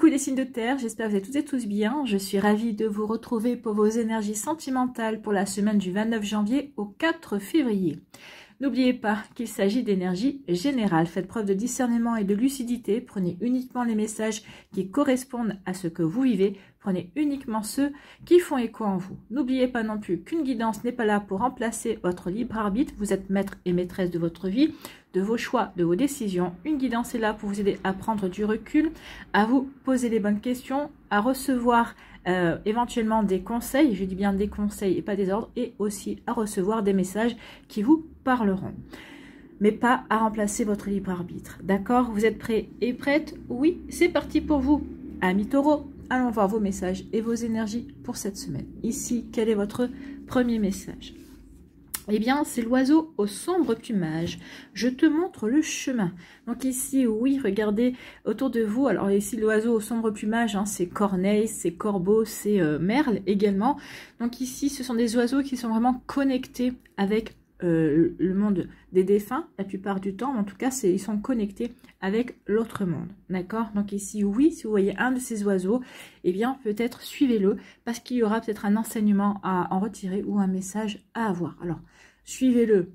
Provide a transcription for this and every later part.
Coucou les signes de terre, j'espère que vous êtes toutes et tous bien. Je suis ravie de vous retrouver pour vos énergies sentimentales pour la semaine du 29 janvier au 4 février. N'oubliez pas qu'il s'agit d'énergie générale. Faites preuve de discernement et de lucidité. Prenez uniquement les messages qui correspondent à ce que vous vivez. Prenez uniquement ceux qui font écho en vous. N'oubliez pas non plus qu'une guidance n'est pas là pour remplacer votre libre arbitre. Vous êtes maître et maîtresse de votre vie, de vos choix, de vos décisions. Une guidance est là pour vous aider à prendre du recul, à vous poser les bonnes questions, à recevoir éventuellement des conseils, je dis bien des conseils et pas des ordres, et aussi à recevoir des messages qui vous parleront. Mais pas à remplacer votre libre arbitre. D'accord? Vous êtes prêts et prêtes? Oui, c'est parti pour vous. Amis taureaux, allons voir vos messages et vos énergies pour cette semaine. Ici, quel est votre premier message? Eh bien, c'est l'oiseau au sombre plumage. Je te montre le chemin. Donc ici, oui, regardez autour de vous. Alors ici, l'oiseau au sombre plumage, hein, c'est corneille, c'est corbeau, c'est merle également. Donc ici, ce sont des oiseaux qui sont vraiment connectés avec le monde des défunts, la plupart du temps. Mais en tout cas, ils sont connectés avec l'autre monde. D'accord? Donc ici, oui, si vous voyez un de ces oiseaux, eh bien, peut-être suivez-le parce qu'il y aura peut-être un enseignement à en retirer ou un message à avoir. Alors, suivez-le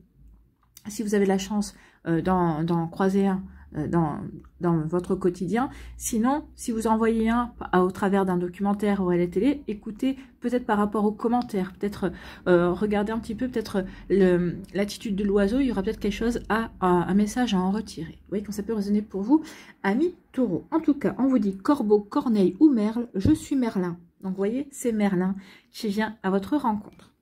si vous avez la chance d'en croiser un dans votre quotidien. Sinon, si vous en voyez un au travers d'un documentaire ou à la télé, écoutez peut-être par rapport aux commentaires, peut-être regardez un petit peu peut-être l'attitude de l'oiseau, il y aura peut-être quelque chose un message à en retirer. Vous voyez quand ça peut résonner pour vous, amis taureaux. En tout cas, on vous dit corbeau, corneille ou merle, je suis Merlin. Donc vous voyez, c'est Merlin qui vient à votre rencontre.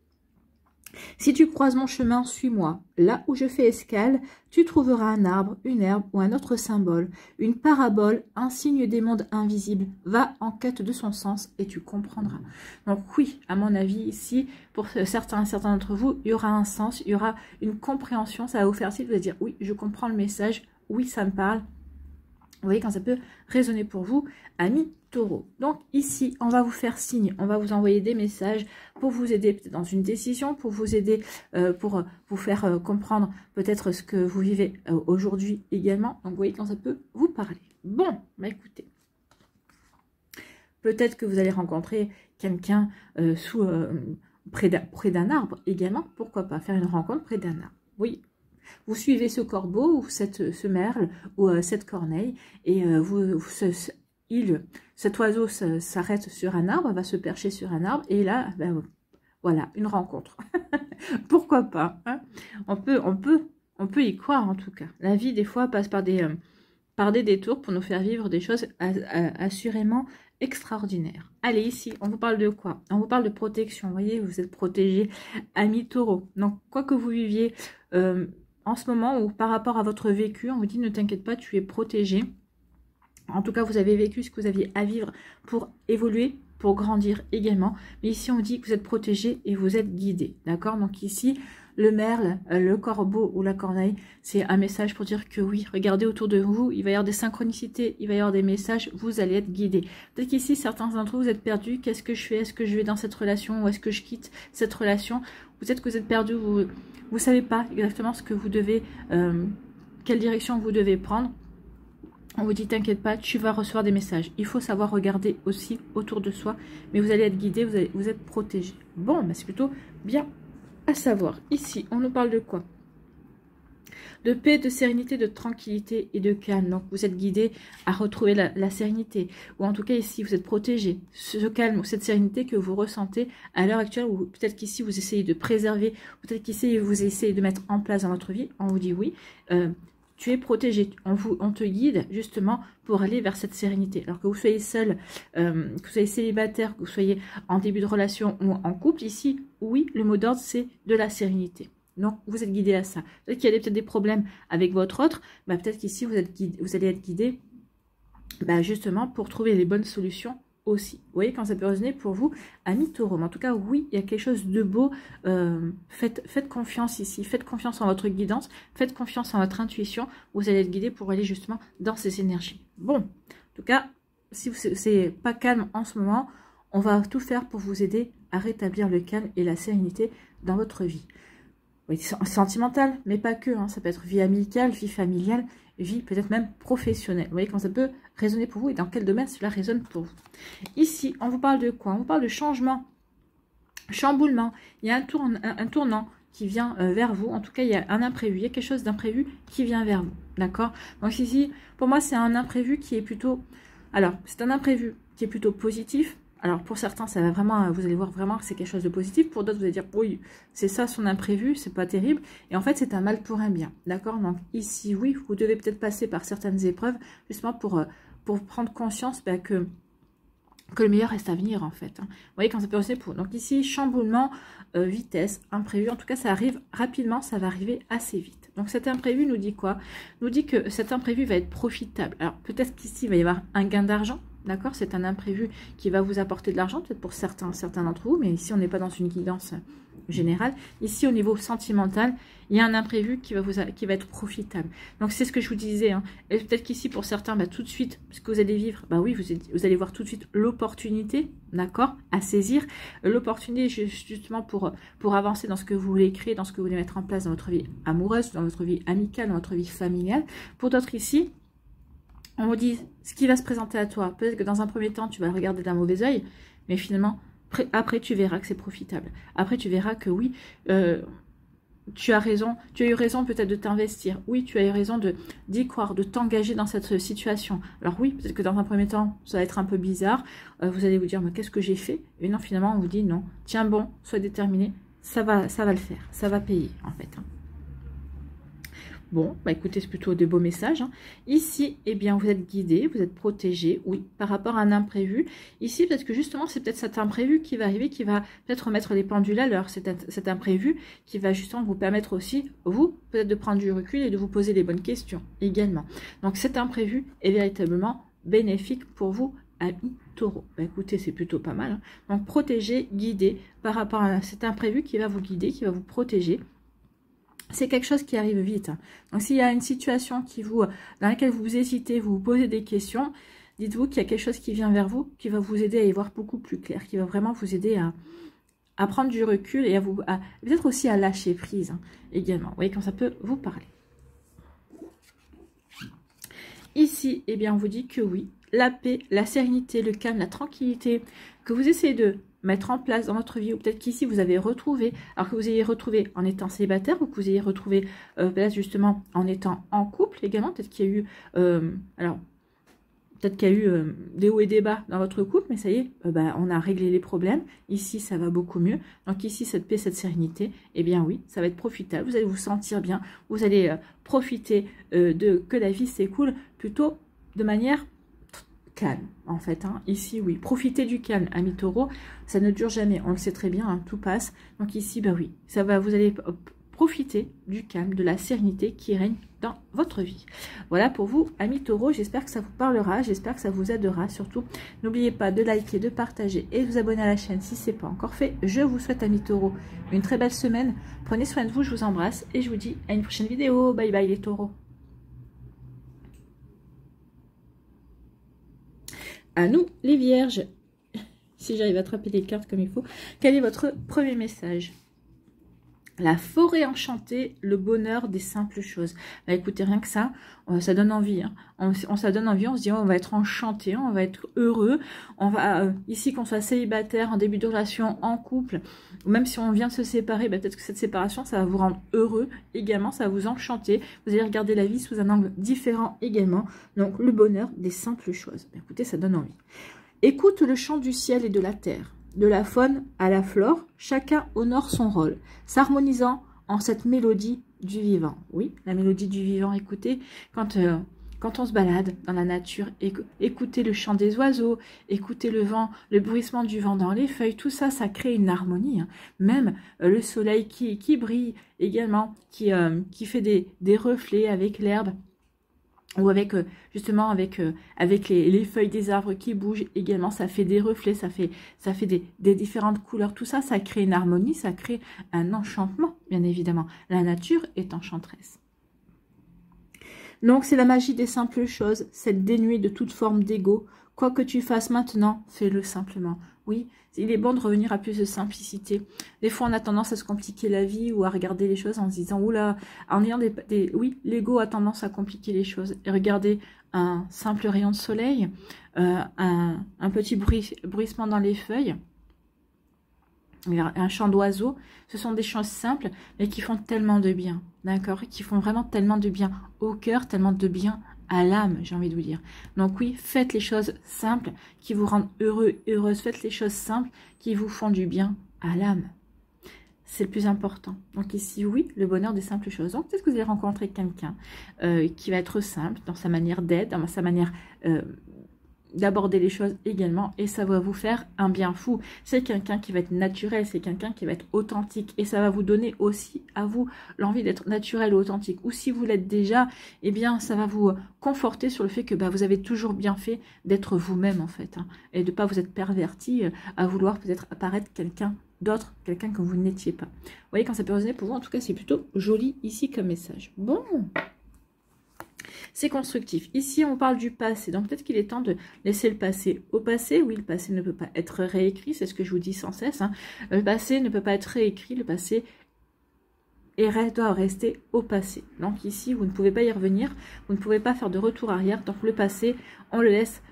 Si tu croises mon chemin, suis-moi. Là où je fais escale, tu trouveras un arbre, une herbe ou un autre symbole, une parabole, un signe des mondes invisibles. Va en quête de son sens et tu comprendras. Donc oui, à mon avis, ici, pour certains d'entre vous, il y aura un sens, il y aura une compréhension. Ça va vous faire si vous allez dire, oui, je comprends le message, oui, ça me parle. Vous voyez quand ça peut résonner pour vous, amis taureaux. Donc ici, on va vous faire signe, on va vous envoyer des messages pour vous aider peut-être dans une décision, pour vous aider, pour vous faire comprendre peut-être ce que vous vivez aujourd'hui également. Donc vous voyez quand ça peut vous parler. Bon, bah écoutez, peut-être que vous allez rencontrer quelqu'un près d'un arbre également. Pourquoi pas faire une rencontre près d'un arbre? Oui. Vous suivez ce corbeau ou ce merle ou cette corneille et cet oiseau s'arrête sur un arbre, va se percher sur un arbre et là, ben, voilà, une rencontre. Pourquoi pas, hein? On peut y croire en tout cas. La vie des fois passe par des détours pour nous faire vivre des choses assurément extraordinaires. Allez, ici, on vous parle de quoi? On vous parle de protection. Vous voyez, vous êtes protégés, amis taureaux. Donc, quoi que vous viviez en ce moment ou par rapport à votre vécu, on vous dit ne t'inquiète pas, tu es protégé. En tout cas, vous avez vécu ce que vous aviez à vivre pour évoluer, pour grandir également. Mais ici, on dit que vous êtes protégé et vous êtes guidé. D'accord? Donc ici, le merle, le corbeau ou la corneille, c'est un message pour dire que oui, regardez autour de vous, il va y avoir des synchronicités, il va y avoir des messages, vous allez être guidé. Peut-être qu'ici, certains d'entre vous, vous êtes perdus. Qu'est-ce que je fais? Est-ce que je vais dans cette relation ou est-ce que je quitte cette relation? Peut-être que vous êtes perdu, vous ne savez pas exactement ce que vous devez, quelle direction vous devez prendre. On vous dit, t'inquiète pas, tu vas recevoir des messages. Il faut savoir regarder aussi autour de soi, mais vous allez être guidé, vous êtes protégé. Bon, bah c'est plutôt bien à savoir. Ici, on nous parle de quoi? De paix, de sérénité, de tranquillité et de calme. Donc, vous êtes guidé à retrouver la sérénité. Ou en tout cas, ici, vous êtes protégé. Ce calme ou cette sérénité que vous ressentez à l'heure actuelle, ou peut-être qu'ici, vous essayez de préserver, peut-être qu'ici, vous essayez de mettre en place dans votre vie. On vous dit oui. Tu es protégé, on te guide justement pour aller vers cette sérénité. Alors que vous soyez seul, que vous soyez célibataire, que vous soyez en début de relation ou en couple, ici, oui, le mot d'ordre, c'est de la sérénité. Donc, vous êtes guidé à ça. Peut-être qu'il y a peut-être des problèmes avec votre autre, bah, peut-être qu'ici, vous allez être guidé bah, justement pour trouver les bonnes solutions aussi. Vous voyez quand ça peut résonner pour vous, amis taureaux. Mais en tout cas, oui, il y a quelque chose de beau. Faites confiance ici. Faites confiance en votre guidance. Faites confiance en votre intuition. Vous allez être guidé pour aller justement dans ces énergies. Bon, en tout cas, si c'est pas calme en ce moment, on va tout faire pour vous aider à rétablir le calme et la sérénité dans votre vie. oui, sentimentale, mais pas que. Hein, ça peut être vie amicale, vie familiale, vie peut-être même professionnelle. Vous voyez quand ça peut résonner pour vous et dans quel domaine cela résonne pour vous. Ici, on vous parle de quoi? On vous parle de changement, chamboulement. Il y a un tournant qui vient vers vous. En tout cas, il y a un imprévu. Il y a quelque chose d'imprévu qui vient vers vous. D'accord? Donc ici, pour moi, c'est un imprévu qui est plutôt... Alors, c'est un imprévu qui est plutôt positif. Alors, pour certains, ça va vraiment, vous allez voir vraiment que c'est quelque chose de positif. Pour d'autres, vous allez dire, oui, c'est ça son imprévu, c'est pas terrible. Et en fait, c'est un mal pour un bien. D'accord? Donc ici, oui, vous devez peut-être passer par certaines épreuves, justement pour prendre conscience que le meilleur reste à venir, en fait. Vous voyez, quand ça peut rester pour... Donc ici, chamboulement, vitesse, imprévu. En tout cas, ça arrive rapidement, ça va arriver assez vite. Donc cet imprévu nous dit quoi? Nous dit que cet imprévu va être profitable. Alors, peut-être qu'ici, il va y avoir un gain d'argent. D'accord? C'est un imprévu qui va vous apporter de l'argent, peut-être pour certains d'entre vous, mais ici, on n'est pas dans une guidance générale. Ici, au niveau sentimental, il y a un imprévu qui va être profitable. Donc, c'est ce que je vous disais. Hein. Et peut-être qu'ici, pour certains, tout de suite, ce que vous allez vivre, oui, vous allez voir tout de suite l'opportunité, d'accord, à saisir. L'opportunité, justement, pour avancer dans ce que vous voulez créer, dans ce que vous voulez mettre en place dans votre vie amoureuse, dans votre vie amicale, dans votre vie familiale. Pour d'autres ici, on vous dit ce qui va se présenter à toi. Peut-être que dans un premier temps, tu vas le regarder d'un mauvais œil, mais finalement, après, tu verras que c'est profitable. Après, tu verras que oui, tu as raison, tu as eu raison peut-être de t'investir. Oui, tu as eu raison d'y croire, de t'engager dans cette situation. Alors oui, peut-être que dans un premier temps, ça va être un peu bizarre. Vous allez vous dire, mais qu'est-ce que j'ai fait? Et non, finalement, on vous dit non. Tiens bon, sois déterminé, ça va le faire, ça va payer en fait. Hein. Bon, écoutez, c'est plutôt de beaux messages. Hein. Ici, eh bien, vous êtes guidé, vous êtes protégé, oui, par rapport à un imprévu. Ici, peut-être que justement, c'est peut-être cet imprévu qui va arriver, qui va peut-être remettre les pendules à l'heure. Cet imprévu qui va justement vous permettre aussi, vous, peut-être de prendre du recul et de vous poser les bonnes questions également. Donc, cet imprévu est véritablement bénéfique pour vous, amis taureaux. Écoutez, c'est plutôt pas mal. Hein. Donc, protégé, guidé par rapport à cet imprévu qui va vous guider, qui va vous protéger. C'est quelque chose qui arrive vite. Donc, s'il y a une situation dans laquelle vous hésitez, vous vous posez des questions, dites-vous qu'il y a quelque chose qui vient vers vous, qui va vous aider à y voir beaucoup plus clair, qui va vraiment vous aider à prendre du recul et peut-être aussi à lâcher prise également. Vous voyez, quand ça peut vous parler. Ici, eh bien, on vous dit que oui, la paix, la sérénité, le calme, la tranquillité, que vous essayez de mettre en place dans votre vie, ou peut-être qu'ici vous avez retrouvé, alors que vous ayez retrouvé en étant célibataire, ou que vous ayez retrouvé peut-être justement en étant en couple également, peut-être qu'il y a eu, des hauts et des bas dans votre couple, mais ça y est, on a réglé les problèmes, ici ça va beaucoup mieux, donc ici cette paix, cette sérénité, eh bien oui, ça va être profitable, vous allez vous sentir bien, vous allez profiter que la vie s'écoule plutôt de manière calme en fait, hein. Ici oui, profitez du calme, amis taureaux, ça ne dure jamais, on le sait très bien, hein, tout passe, donc ici oui, vous allez profiter du calme, de la sérénité qui règne dans votre vie. Voilà pour vous, amis taureaux, j'espère que ça vous parlera, j'espère que ça vous aidera, surtout n'oubliez pas de liker, de partager et de vous abonner à la chaîne si ce n'est pas encore fait. Je vous souhaite, amis taureaux, une très belle semaine, prenez soin de vous, je vous embrasse et je vous dis à une prochaine vidéo, bye bye les taureaux. À nous, les vierges, si j'arrive à attraper les cartes comme il faut, quel est votre premier message? La forêt enchantée, le bonheur des simples choses. Écoutez, rien que ça, ça donne envie. Hein. Ça donne envie, on se dit, on va être enchanté, on va être heureux. On va, ici, qu'on soit célibataire, en début de relation, en couple, ou même si on vient de se séparer, peut-être que cette séparation, ça va vous rendre heureux également, ça va vous enchanter. Vous allez regarder la vie sous un angle différent également. Donc, le bonheur des simples choses. Écoutez, ça donne envie. Écoute le chant du ciel et de la terre. De la faune à la flore, chacun honore son rôle, s'harmonisant en cette mélodie du vivant. Oui, la mélodie du vivant, écoutez, quand on se balade dans la nature, écoutez le chant des oiseaux, écoutez le vent, le bruissement du vent dans les feuilles, tout ça, ça crée une harmonie. Hein. Même le soleil qui brille également, qui fait des reflets avec l'herbe, ou avec justement avec les feuilles des arbres qui bougent également, ça fait des reflets, ça fait des différentes couleurs, tout ça, ça crée une harmonie, ça crée un enchantement, bien évidemment. La nature est enchanteresse. Donc, c'est la magie des simples choses, cette dénuée de toute forme d'ego. Quoi que tu fasses maintenant, fais-le simplement. Oui, il est bon de revenir à plus de simplicité. Des fois, on a tendance à se compliquer la vie ou à regarder les choses en se disant, oula, en ayant oui, l'ego a tendance à compliquer les choses. Et regardez un simple rayon de soleil, un petit bruissement dans les feuilles, un chant d'oiseaux, ce sont des choses simples, mais qui font tellement de bien, d'accord? Qui font vraiment tellement de bien au cœur, tellement de bien à l'âme, j'ai envie de vous dire. Donc oui, faites les choses simples qui vous rendent heureux, heureuse. Faites les choses simples qui vous font du bien à l'âme. C'est le plus important. Donc ici, oui, le bonheur des simples choses. Donc peut-être que vous allez rencontrer quelqu'un qui va être simple dans sa manière d'être, dans sa manière d'aborder les choses également, et ça va vous faire un bien fou. C'est quelqu'un qui va être naturel, c'est quelqu'un qui va être authentique, et ça va vous donner aussi à vous l'envie d'être naturel ou authentique. Ou si vous l'êtes déjà, eh bien ça va vous conforter sur le fait que vous avez toujours bien fait d'être vous-même en fait, hein, et de ne pas vous être perverti à vouloir peut-être apparaître quelqu'un d'autre, quelqu'un que vous n'étiez pas. Vous voyez, quand ça peut résonner pour vous, en tout cas c'est plutôt joli ici comme message. Bon, c'est constructif. Ici, on parle du passé. Donc, peut-être qu'il est temps de laisser le passé au passé. Oui, le passé ne peut pas être réécrit. C'est ce que je vous dis sans cesse, hein. Le passé ne peut pas être réécrit. Le passé doit rester au passé. Donc, ici, vous ne pouvez pas y revenir. Vous ne pouvez pas faire de retour arrière. Donc, le passé, on le laisse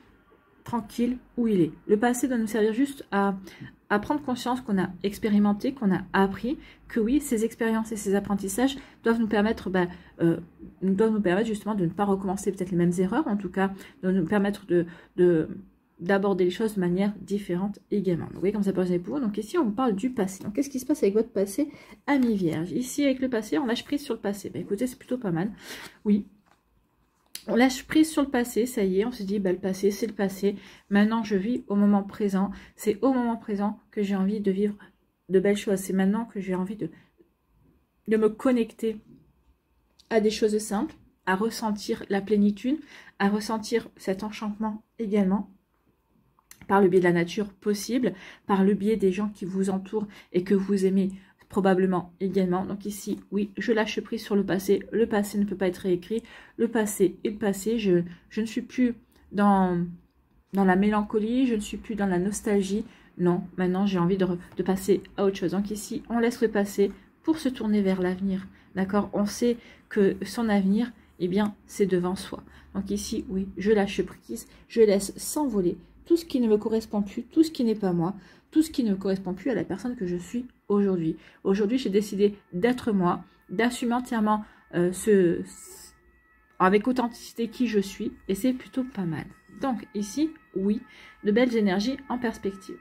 tranquille où il est. Le passé doit nous servir juste à prendre conscience qu'on a expérimenté, qu'on a appris, que oui, ces expériences et ces apprentissages doivent nous permettre, justement de ne pas recommencer peut-être les mêmes erreurs, en tout cas, de nous permettre d'aborder les choses de manière différente également. Donc, vous voyez comme ça peut être pour vous. Donc ici, on parle du passé. Donc, qu'est-ce qui se passe avec votre passé, ami Vierge? Ici, avec le passé, on lâche prise sur le passé. Écoutez, c'est plutôt pas mal. Oui. On lâche prise sur le passé, ça y est, on se dit, le passé, c'est le passé. Maintenant, je vis au moment présent. C'est au moment présent que j'ai envie de vivre de belles choses. C'est maintenant que j'ai envie de me connecter à des choses simples, à ressentir la plénitude, à ressentir cet enchantement également, par le biais de la nature possible, par le biais des gens qui vous entourent et que vous aimez probablement également. Donc ici, oui, je lâche prise sur le passé. Le passé ne peut pas être réécrit. Le passé est le passé. Je ne suis plus dans la mélancolie. Je ne suis plus dans la nostalgie. Non, maintenant, j'ai envie de passer à autre chose. Donc ici, on laisse le passé pour se tourner vers l'avenir. D'accord? On sait que son avenir, eh bien, c'est devant soi. Donc ici, oui, je lâche prise. Je laisse s'envoler tout ce qui ne me correspond plus, tout ce qui n'est pas moi, tout ce qui ne correspond plus à la personne que je suis aujourd'hui. Aujourd'hui, j'ai décidé d'être moi, d'assumer entièrement avec authenticité qui je suis, et c'est plutôt pas mal. Donc ici, oui, de belles énergies en perspective.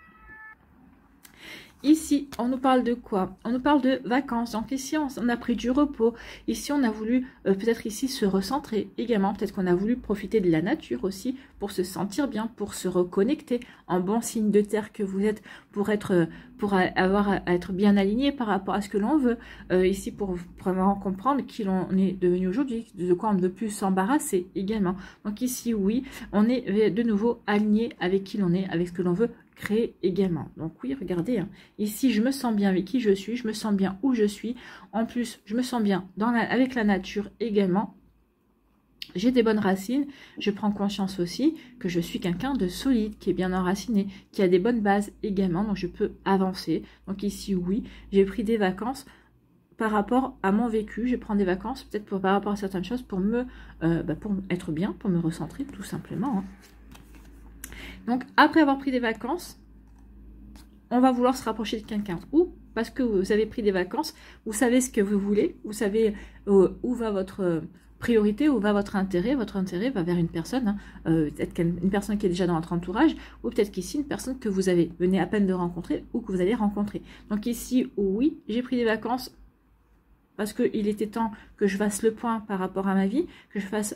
Ici, on nous parle de quoi? On nous parle de vacances. Donc ici, on a pris du repos. Ici, on a voulu peut-être ici se recentrer également. Peut-être qu'on a voulu profiter de la nature aussi pour se sentir bien, pour se reconnecter en bon signe de terre que vous êtes, pour avoir à être bien aligné par rapport à ce que l'on veut. Ici, pour vraiment comprendre qui l'on est devenu aujourd'hui, de quoi on ne veut plus s'embarrasser également. Donc ici, oui, on est de nouveau aligné avec qui l'on est, avec ce que l'on veut créer également. Donc oui, regardez, hein, ici je me sens bien avec qui je suis, je me sens bien où je suis, en plus je me sens bien avec la nature également, j'ai des bonnes racines, je prends conscience aussi que je suis quelqu'un de solide, qui est bien enraciné, qui a des bonnes bases également, donc je peux avancer. Donc ici oui, j'ai pris des vacances par rapport à mon vécu, je prends des vacances peut-être par rapport à certaines choses pour pour être bien, pour me recentrer tout simplement, hein. Donc, après avoir pris des vacances, on va vouloir se rapprocher de quelqu'un. Ou parce que vous avez pris des vacances, vous savez ce que vous voulez, vous savez où va votre priorité, où va votre intérêt. Votre intérêt va vers une personne, hein, peut-être une personne qui est déjà dans votre entourage, ou peut-être qu'ici, une personne que vous venez à peine de rencontrer ou que vous allez rencontrer. Donc ici, oui, j'ai pris des vacances parce qu'il était temps que je fasse le point par rapport à ma vie, que je fasse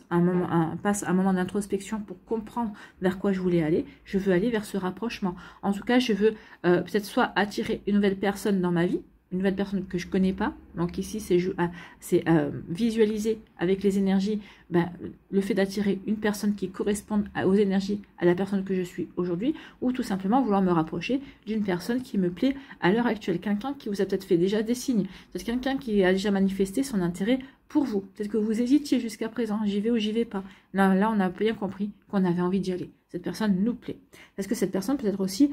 passe un moment d'introspection pour comprendre vers quoi je voulais aller. Je veux aller vers ce rapprochement. En tout cas, je veux peut-être soit attirer une nouvelle personne dans ma vie, une nouvelle personne que je connais pas. Donc ici, c'est visualiser avec les énergies le fait d'attirer une personne qui corresponde aux énergies à la personne que je suis aujourd'hui, ou tout simplement vouloir me rapprocher d'une personne qui me plaît à l'heure actuelle. Quelqu'un qui vous a peut-être fait déjà des signes, peut-être quelqu'un qui a déjà manifesté son intérêt pour vous. Peut-être que vous hésitiez jusqu'à présent, j'y vais ou j'y vais pas. Là, on a bien compris qu'on avait envie d'y aller. Cette personne nous plaît. Parce que cette personne peut-être aussi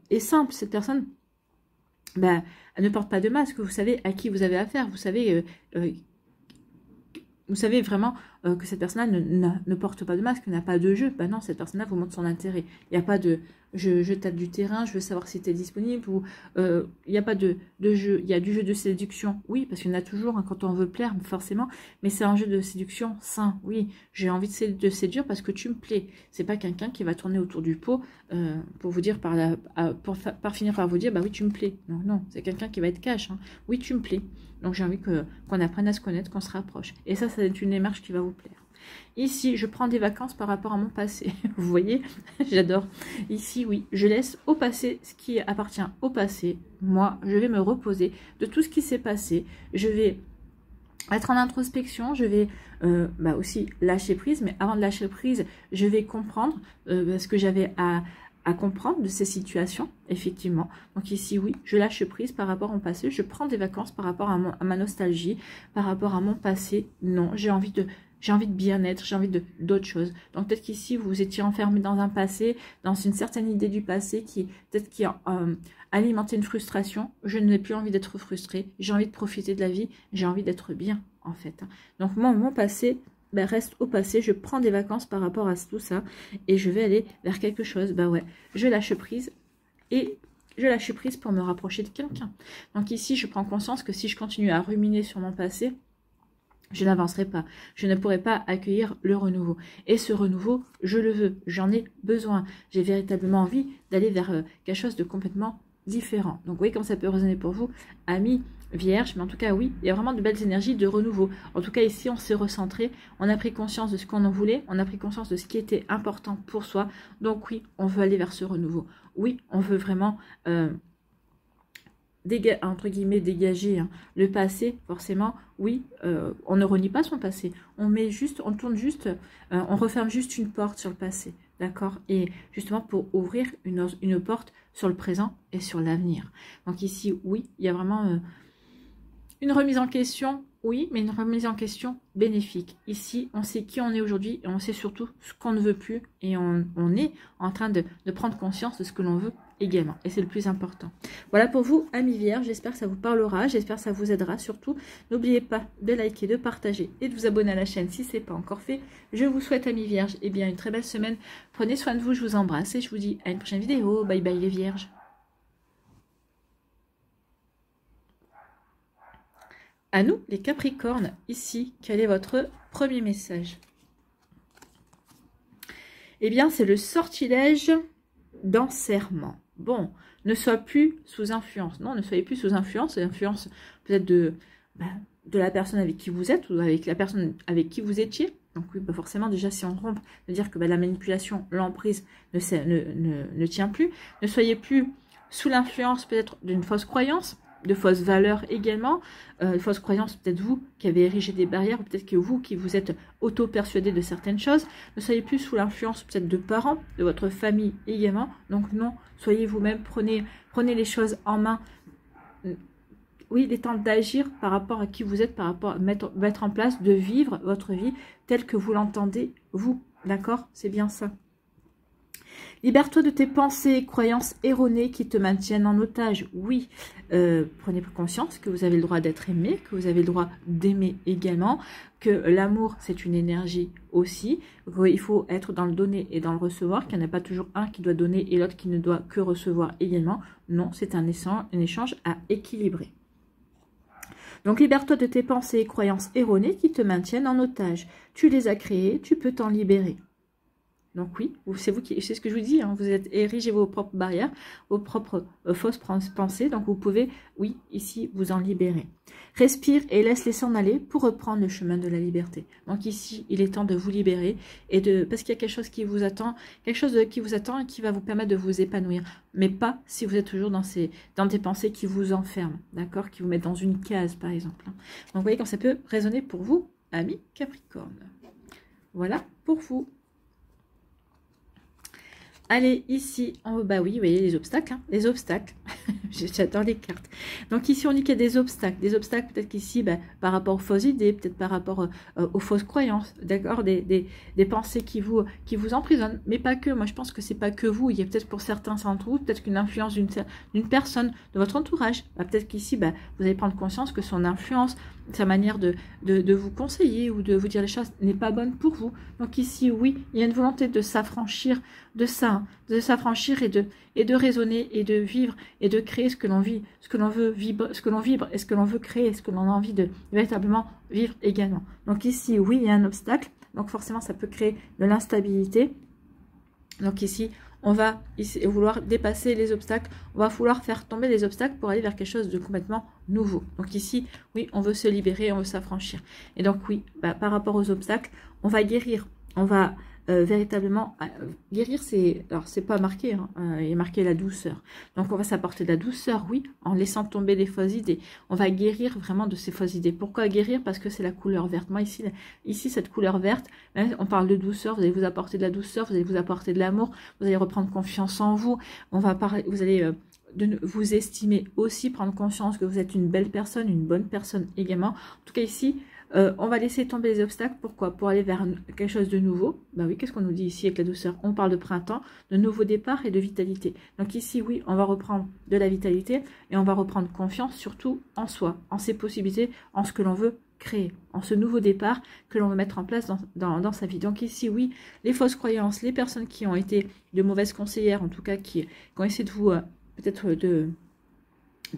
est simple. Cette personne, elle ne porte pas de masque. Vous savez à qui vous avez affaire. Vous savez vraiment que cette personne-là ne porte pas de masque, n'a pas de jeu. Non, cette personne-là vous montre son intérêt. Il n'y a pas de je tape du terrain, je veux savoir si tu es disponible. Ou il n'y a pas de jeu. Il y a du jeu de séduction, oui, parce qu'il y en a toujours quand on veut plaire, forcément. Mais c'est un jeu de séduction sain, oui. J'ai envie de séduire parce que tu me plais. C'est pas quelqu'un qui va tourner autour du pot pour vous dire par finir par vous dire oui, tu me plais. Non, non, c'est quelqu'un qui va être cash. Hein. Oui, tu me plais. Donc j'ai envie qu'on apprenne à se connaître, qu'on se rapproche. Et ça c'est une démarche qui va vous plaire. Ici, je prends des vacances par rapport à mon passé. Vous voyez, j'adore. Ici, oui, je laisse au passé ce qui appartient au passé. Moi, je vais me reposer de tout ce qui s'est passé. Je vais être en introspection. Je vais aussi lâcher prise. Mais avant de lâcher prise, je vais comprendre ce que j'avais à comprendre de ces situations, effectivement. Donc ici, oui, je lâche prise par rapport au passé. Je prends des vacances par rapport à ma nostalgie, par rapport à mon passé. Non, j'ai envie de bien-être, j'ai envie d'autre chose. Donc peut-être qu'ici, vous étiez enfermé dans un passé, dans une certaine idée du passé qui a alimenté une frustration. Je n'ai plus envie d'être frustrée. J'ai envie de profiter de la vie. J'ai envie d'être bien, en fait. Donc mon passé reste au passé, je prends des vacances par rapport à tout ça et je vais aller vers quelque chose. Ouais, je lâche prise et je lâche prise pour me rapprocher de quelqu'un. Donc ici, je prends conscience que si je continue à ruminer sur mon passé, je n'avancerai pas. Je ne pourrai pas accueillir le renouveau. Et ce renouveau, je le veux. J'en ai besoin. J'ai véritablement envie d'aller vers quelque chose de complètement différent. Donc, vous voyez comme ça peut résonner pour vous, amis Vierge. Mais en tout cas, oui, il y a vraiment de belles énergies de renouveau. En tout cas, ici, on s'est recentré. On a pris conscience de ce qu'on en voulait. On a pris conscience de ce qui était important pour soi. Donc, oui, on veut aller vers ce renouveau. Oui, on veut vraiment... entre guillemets dégager le passé, forcément, oui, on ne renie pas son passé, on referme juste une porte sur le passé, d'accord, et justement pour ouvrir une porte sur le présent et sur l'avenir. Donc ici, oui, il y a vraiment une remise en question, oui, mais une remise en question bénéfique. Ici, on sait qui on est aujourd'hui et on sait surtout ce qu'on ne veut plus et on est en train de prendre conscience de ce que l'on veut également. Et c'est le plus important. Voilà pour vous, amis Vierges. J'espère que ça vous parlera. J'espère que ça vous aidera. Surtout, n'oubliez pas de liker, de partager et de vous abonner à la chaîne si ce n'est pas encore fait. Je vous souhaite, amis Vierges, une très belle semaine. Prenez soin de vous. Je vous embrasse et je vous dis à une prochaine vidéo. Bye bye les Vierges. À nous, les Capricornes, ici, quel est votre premier message? C'est le sortilège d'enserrement. Bon, ne sois plus sous influence. Non, ne soyez plus sous influence. L'influence peut-être de la personne avec qui vous êtes ou avec la personne avec qui vous étiez. Donc oui, forcément, déjà, si on rompt, de dire que la manipulation, l'emprise ne tient plus. Ne soyez plus sous l'influence peut-être d'une fausse croyance, de fausses valeurs également, fausses croyances, peut-être vous qui avez érigé des barrières, ou peut-être que vous qui vous êtes auto-persuadé de certaines choses, ne soyez plus sous l'influence peut-être de parents, de votre famille également, donc non, soyez vous-même, prenez les choses en main, oui, il est temps d'agir par rapport à qui vous êtes, par rapport à mettre en place, de vivre votre vie telle que vous l'entendez, vous, d'accord, c'est bien ça. Libère-toi de tes pensées et croyances erronées qui te maintiennent en otage. Oui, prenez conscience que vous avez le droit d'être aimé, que vous avez le droit d'aimer également, que l'amour, c'est une énergie aussi. Il faut être dans le donner et dans le recevoir, qu'il n'y en a pas toujours un qui doit donner et l'autre qui ne doit que recevoir également. Non, c'est un échange à équilibrer. Donc, libère-toi de tes pensées et croyances erronées qui te maintiennent en otage. Tu les as créées, tu peux t'en libérer. Donc oui, c'est vous qui, c'est ce que je vous dis, hein, vous êtes érigez vos propres barrières, vos propres fausses pensées, donc vous pouvez, oui, ici, vous en libérer. Respire et laisse-les s'en aller pour reprendre le chemin de la liberté. Donc ici, il est temps de vous libérer, parce qu'il y a quelque chose qui vous attend, qui vous attend et qui va vous permettre de vous épanouir, mais pas si vous êtes toujours dans des pensées qui vous enferment, d'accord, qui vous mettent dans une case, par exemple. Donc vous voyez quand ça peut résonner pour vous, amis Capricorne. Voilà pour vous. Allez, ici, bah oui, vous voyez les obstacles, hein, les obstacles. J'adore les cartes. Donc ici, on dit qu'il y a des obstacles. Des obstacles peut-être qu'ici, bah, par rapport aux fausses idées, peut-être par rapport aux fausses croyances, d'accord, des pensées qui vous emprisonnent. Mais pas que, moi je pense que c'est pas que vous. Il y a peut-être pour certains d'entre vous, peut-être qu'une influence d'une personne, de votre entourage. Bah, peut-être qu'ici, bah, vous allez prendre conscience que son influence, sa manière de vous conseiller ou de vous dire les choses n'est pas bonne pour vous. Donc ici, oui, il y a une volonté de s'affranchir de ça, hein, de s'affranchir et de raisonner et de vivre et de créer ce que l'on vit, ce que l'on veut vivre, ce que l'on vibre et ce que l'on veut créer, ce que l'on a envie de véritablement vivre également. Donc ici, oui, il y a un obstacle, donc forcément ça peut créer de l'instabilité. Donc ici, on va vouloir dépasser les obstacles, on va vouloir faire tomber les obstacles pour aller vers quelque chose de complètement nouveau. Donc ici, oui, on veut se libérer, on veut s'affranchir. Et donc oui, bah, par rapport aux obstacles, on va guérir, on va véritablement guérir, alors c'est pas marqué, hein, il est marqué la douceur. Donc on va s'apporter de la douceur, oui, en laissant tomber les fausses idées. On va guérir vraiment de ces fausses idées. Pourquoi guérir? Parce que c'est la couleur verte. Moi ici cette couleur verte, hein, on parle de douceur, vous allez vous apporter de la douceur, vous allez vous apporter de l'amour, vous allez reprendre confiance en vous, vous allez de vous estimer aussi, prendre conscience que vous êtes une belle personne, une bonne personne également. En tout cas ici, on va laisser tomber les obstacles. Pourquoi? Pour aller vers quelque chose de nouveau. Ben oui, qu'est-ce qu'on nous dit ici avec la douceur? On parle de printemps, de nouveau départ et de vitalité. Donc ici, oui, on va reprendre de la vitalité et on va reprendre confiance surtout en soi, en ses possibilités, en ce que l'on veut créer, en ce nouveau départ que l'on veut mettre en place dans sa vie. Donc ici, oui, les fausses croyances, les personnes qui ont été de mauvaises conseillères, en tout cas qui ont essayé de vous, peut-être de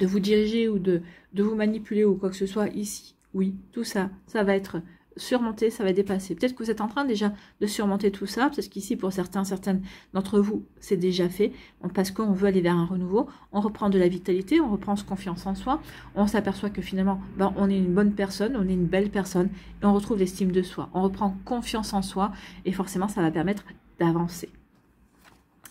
vous diriger ou de vous manipuler ou quoi que ce soit ici. Oui, tout ça, ça va être surmonté, ça va dépasser. Peut-être que vous êtes en train déjà de surmonter tout ça, parce qu'ici, pour certaines d'entre vous, c'est déjà fait, parce qu'on veut aller vers un renouveau, on reprend de la vitalité, on reprend confiance en soi, on s'aperçoit que finalement, ben, on est une bonne personne, on est une belle personne, et on retrouve l'estime de soi. On reprend confiance en soi, et forcément, ça va permettre d'avancer.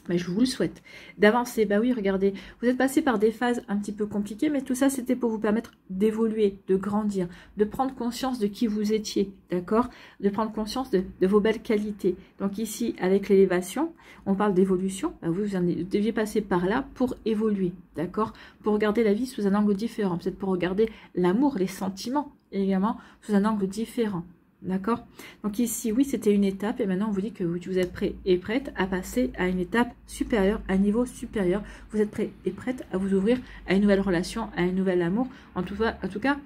Mais je vous le souhaite, d'avancer. Bah oui, regardez, vous êtes passé par des phases un petit peu compliquées, mais tout ça, c'était pour vous permettre d'évoluer, de grandir, de prendre conscience de qui vous étiez, d'accord? De prendre conscience de vos belles qualités. Donc ici, avec l'élévation, on parle d'évolution. Bah vous deviez passer par là pour évoluer, d'accord? Pour regarder la vie sous un angle différent, peut-être pour regarder l'amour, les sentiments également sous un angle différent. D'accord? Donc ici, oui, c'était une étape et maintenant on vous dit que vous êtes prêt et prête à passer à une étape supérieure, à un niveau supérieur. Vous êtes prêt et prête à vous ouvrir à une nouvelle relation, à un nouvel amour. En tout cas,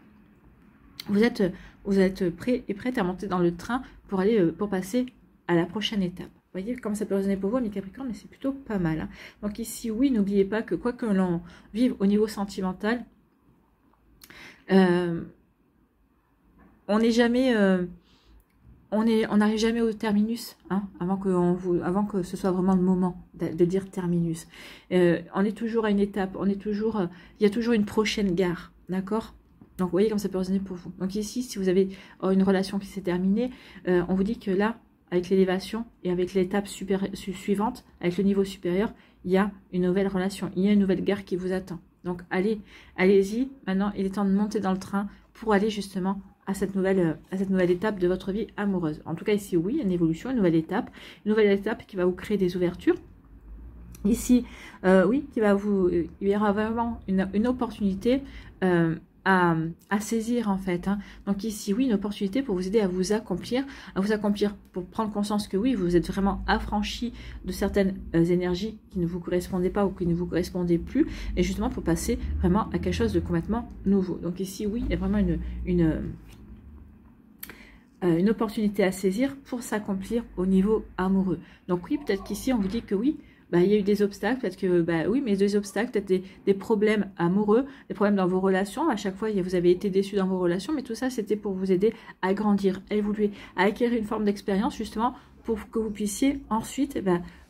vous êtes prêt et prête à monter dans le train pour passer à la prochaine étape. Vous voyez comment ça peut résonner pour vous, les Capricornes, mais c'est plutôt pas mal. Hein. Donc ici, oui, n'oubliez pas que quoi que l'on vive au niveau sentimental, on n'est jamais... on n'arrive jamais au terminus, hein, avant que ce soit vraiment le moment de dire terminus. On est toujours à une étape, il y a toujours une prochaine gare, d'accord? Donc vous voyez comme ça peut résonner pour vous. Donc ici, si vous avez une relation qui s'est terminée, on vous dit que là, avec l'élévation et avec l'étape suivante, avec le niveau supérieur, il y a une nouvelle relation, il y a une nouvelle gare qui vous attend. Donc allez-y, maintenant il est temps de monter dans le train pour aller justement à cette nouvelle étape de votre vie amoureuse. En tout cas, ici, oui, une évolution, une nouvelle étape qui va vous créer des ouvertures. Ici, oui, il y aura vraiment une opportunité à saisir, en fait. Hein. Donc ici, oui, une opportunité pour vous aider à vous accomplir pour prendre conscience que oui, vous êtes vraiment affranchi de certaines énergies qui ne vous correspondaient pas ou qui ne vous correspondaient plus, et justement pour passer vraiment à quelque chose de complètement nouveau. Donc ici, oui, il y a vraiment une opportunité à saisir pour s'accomplir au niveau amoureux. Donc oui, peut-être qu'ici, on vous dit que oui, bah, il y a eu des obstacles, peut-être que, bah oui, mais des obstacles, peut-être des problèmes amoureux, des problèmes dans vos relations. À chaque fois, vous avez été déçus dans vos relations, mais tout ça, c'était pour vous aider à grandir, à évoluer, à acquérir une forme d'expérience, justement, pour que vous puissiez ensuite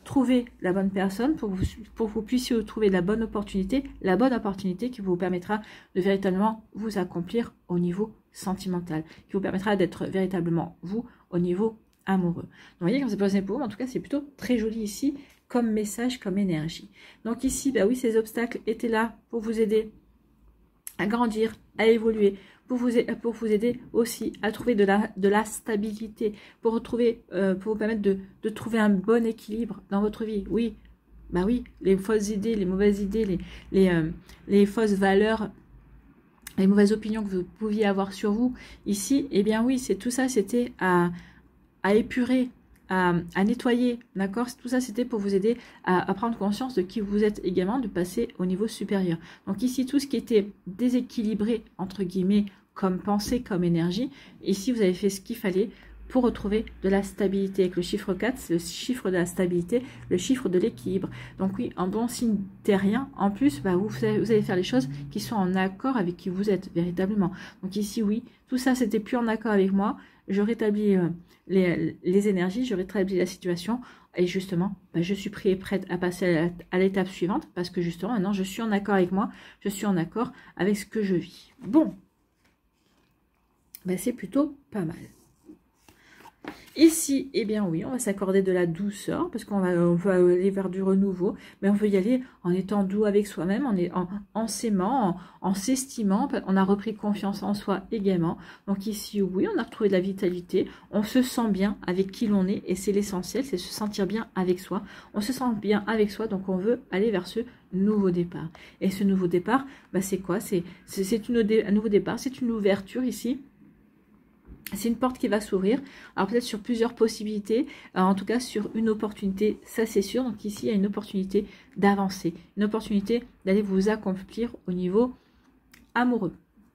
trouver la bonne personne, pour que vous puissiez trouver la bonne opportunité qui vous permettra de véritablement vous accomplir au niveau sentimental, qui vous permettra d'être véritablement vous au niveau amoureux. Donc, vous voyez, quand c'est posé pour vous, en tout cas, c'est plutôt très joli ici, comme message, comme énergie. Donc ici, oui, ces obstacles étaient là pour vous aider à grandir, à évoluer, pour vous aider aussi à trouver de la stabilité, pour vous permettre de trouver un bon équilibre dans votre vie. Oui, oui, les fausses idées, les mauvaises idées, les fausses valeurs, les mauvaises opinions que vous pouviez avoir sur vous. Ici, eh bien oui, tout ça, c'était à épurer, à nettoyer, d'accord? Tout ça, c'était pour vous aider à prendre conscience de qui vous êtes également, de passer au niveau supérieur. Donc ici, tout ce qui était déséquilibré, entre guillemets, comme pensée, comme énergie, ici, vous avez fait ce qu'il fallait pour retrouver de la stabilité. Avec le chiffre 4, c'est le chiffre de la stabilité, le chiffre de l'équilibre. Donc oui, un bon signe terrien. En plus, vous allez faire les choses qui sont en accord avec qui vous êtes véritablement. Donc ici, oui, tout ça, c'était plus en accord avec moi. Je rétablis les énergies, je rétablis la situation. Et justement, je suis prête à passer à l'étape suivante parce que justement, maintenant, je suis en accord avec moi. Je suis en accord avec ce que je vis. Bon, c'est plutôt pas mal. Ici, eh bien oui, on va s'accorder de la douceur parce qu'on va aller vers du renouveau, mais on veut y aller en étant doux avec soi-même, en s'aimant, en s'estimant. On a repris confiance en soi également. Donc ici, oui, on a retrouvé de la vitalité, on se sent bien avec qui l'on est et c'est l'essentiel, c'est se sentir bien avec soi. On se sent bien avec soi, donc on veut aller vers ce nouveau départ. Et ce nouveau départ, c'est quoi? C'est un nouveau départ, c'est une ouverture ici. C'est une porte qui va s'ouvrir, alors peut-être sur plusieurs possibilités, en tout cas sur une opportunité, ça c'est sûr. Donc ici, il y a une opportunité d'avancer, une opportunité d'aller vous accomplir au niveau amoureux.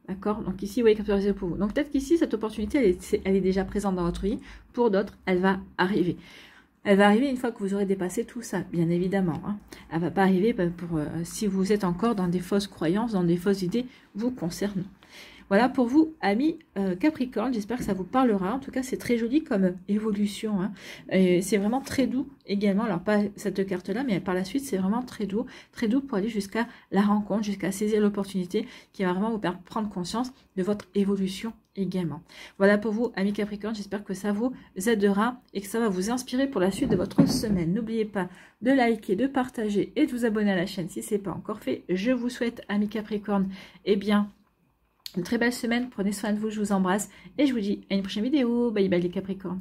D'accord? Donc ici, vous voyez, capitaliser pour vous. Donc peut-être qu'ici, cette opportunité, elle est déjà présente dans votre vie. Pour d'autres, elle va arriver. Elle va arriver une fois que vous aurez dépassé tout ça, bien évidemment. Elle ne va pas arriver si vous êtes encore dans des fausses croyances, dans des fausses idées vous concernant. Voilà pour vous, amis Capricorne, j'espère que ça vous parlera. En tout cas, c'est très joli comme évolution. C'est vraiment très doux également. Alors, pas cette carte-là, mais par la suite, c'est vraiment très doux pour aller jusqu'à la rencontre, jusqu'à saisir l'opportunité qui va vraiment vous faire prendre conscience de votre évolution également. Voilà pour vous, amis Capricorne, j'espère que ça vous aidera et que ça va vous inspirer pour la suite de votre semaine. N'oubliez pas de liker, de partager et de vous abonner à la chaîne si ce n'est pas encore fait. Je vous souhaite, amis Capricorne, une très belle semaine, prenez soin de vous, je vous embrasse et je vous dis à une prochaine vidéo. Bye bye les Capricornes.